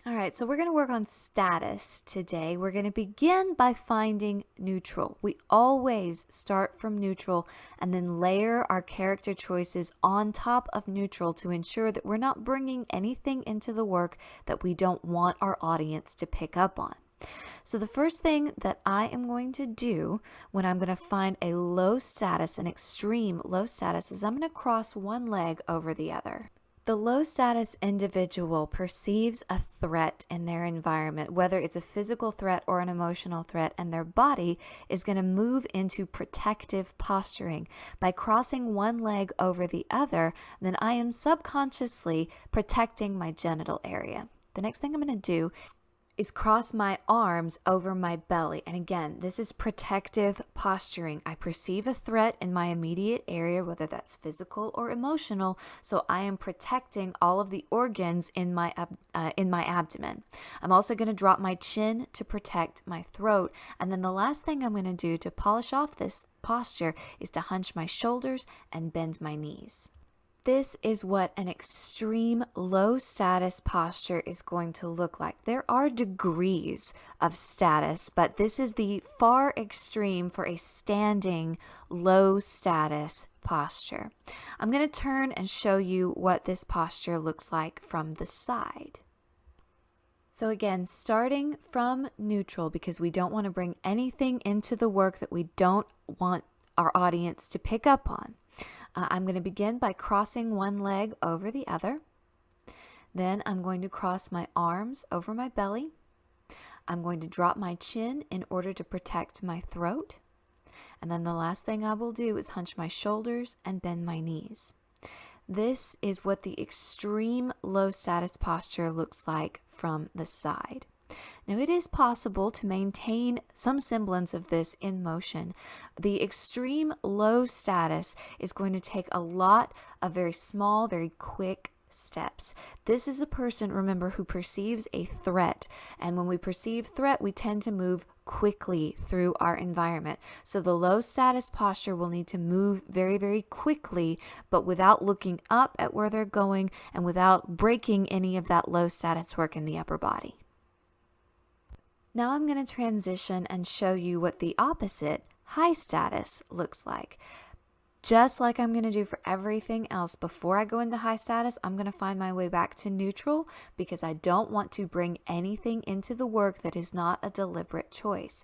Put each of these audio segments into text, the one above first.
All right, so we're going to work on status today. We're going to begin by finding neutral. We always start from neutral and then layer our character choices on top of neutral to ensure that we're not bringing anything into the work that we don't want our audience to pick up on. So the first thing that I am going to do when I'm going to find a low status, an extreme low status, is I'm going to cross one leg over the other. The low status individual perceives a threat in their environment, whether it's a physical threat or an emotional threat, and their body is going to move into protective posturing. By crossing one leg over the other, then I am subconsciously protecting my genital area. The next thing I'm going to do is cross my arms over my belly. And again, this is protective posturing. I perceive a threat in my immediate area, whether that's physical or emotional, so I am protecting all of the organs in my abdomen. I'm also going to drop my chin to protect my throat. And then the last thing I'm going to do to polish off this posture is to hunch my shoulders and bend my knees. This is what an extreme low status posture is going to look like. There are degrees of status, but this is the far extreme for a standing low status posture. I'm going to turn and show you what this posture looks like from the side. So again, starting from neutral, because we don't want to bring anything into the work that we don't want our audience to pick up on. I'm going to begin by crossing one leg over the other. Then I'm going to cross my arms over my belly. I'm going to drop my chin in order to protect my throat. And then the last thing I will do is hunch my shoulders and bend my knees. This is what the extreme low status posture looks like from the side. Now, it is possible to maintain some semblance of this in motion. The extreme low status is going to take a lot of very small, very quick steps. This is a person, remember, who perceives a threat. And when we perceive threat, we tend to move quickly through our environment. So the low status posture will need to move very, very quickly, but without looking up at where they're going and without breaking any of that low status work in the upper body. Now I'm going to transition and show you what the opposite, high status, looks like. Just like I'm going to do for everything else, before I go into high status, I'm going to find my way back to neutral because I don't want to bring anything into the work that is not a deliberate choice.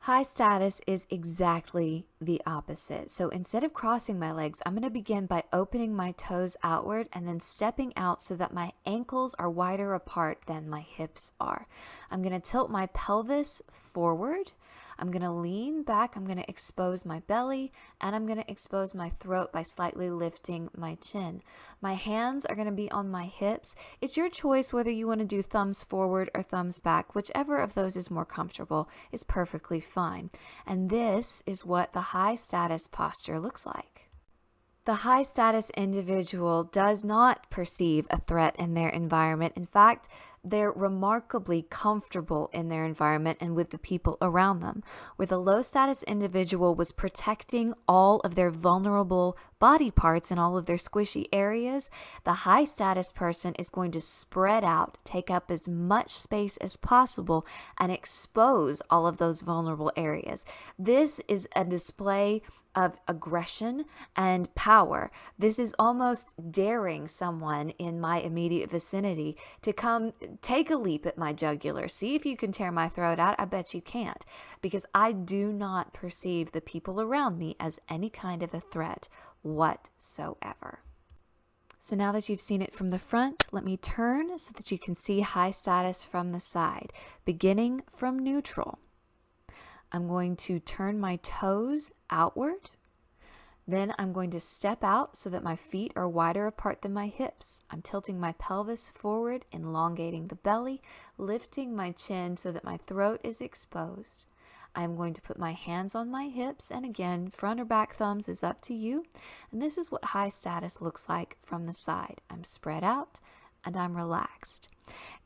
High status is exactly the opposite. So instead of crossing my legs, I'm going to begin by opening my toes outward and then stepping out so that my ankles are wider apart than my hips are. I'm going to tilt my pelvis forward. I'm going to lean back, I'm going to expose my belly, and I'm going to expose my throat by slightly lifting my chin. My hands are going to be on my hips. It's your choice whether you want to do thumbs forward or thumbs back. Whichever of those is more comfortable is perfectly fine. And this is what the high status posture looks like. The high status individual does not perceive a threat in their environment. In fact, they're remarkably comfortable in their environment and with the people around them. Where the low status individual was protecting all of their vulnerable body parts and all of their squishy areas, the high status person is going to spread out, take up as much space as possible, and expose all of those vulnerable areas. This is a display of aggression and power. This is almost daring someone in my immediate vicinity to come take a leap at my jugular. See if you can tear my throat out. I bet you can't, because I do not perceive the people around me as any kind of a threat whatsoever. So now that you've seen it from the front, let me turn so that you can see high status from the side, beginning from neutral. I'm going to turn my toes outward. Then I'm going to step out so that my feet are wider apart than my hips. I'm tilting my pelvis forward, elongating the belly, lifting my chin so that my throat is exposed. I'm going to put my hands on my hips, and again, front or back thumbs is up to you. And this is what high status looks like from the side. I'm spread out and I'm relaxed.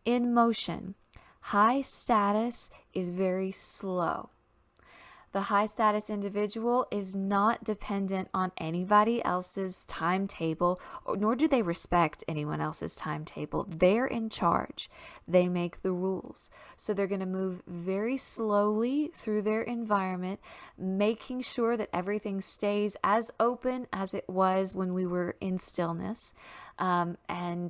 In motion, high status is very slow. The high status individual is not dependent on anybody else's timetable, nor do they respect anyone else's timetable. They're in charge. They make the rules. So they're going to move very slowly through their environment, making sure that everything stays as open as it was when we were in stillness. And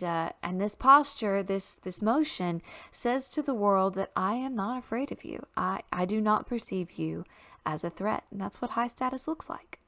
this posture, this motion says to the world that I am not afraid of you. I do not perceive you as a threat. And that's what high status looks like.